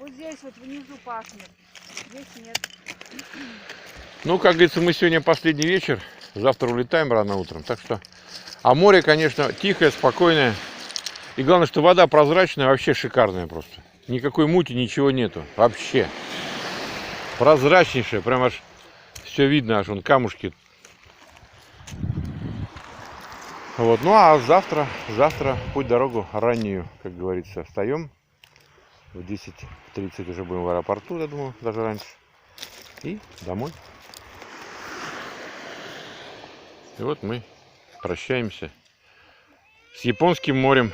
Вот здесь вот внизу пахнет. Здесь нет. Ну, как говорится, мы сегодня последний вечер. Завтра улетаем рано утром. Так что... А море, конечно, тихое, спокойное. И главное, что вода прозрачная, вообще шикарная просто. Никакой мути, ничего нету. Вообще. Прозрачнейшая. Прям аж все видно, аж вон камушки. Вот. Ну, а завтра путь дорогу раннюю, как говорится, встаем. В 10:30 уже будем в аэропорту, я думаю, даже раньше. И домой. И вот мы прощаемся с Японским морем.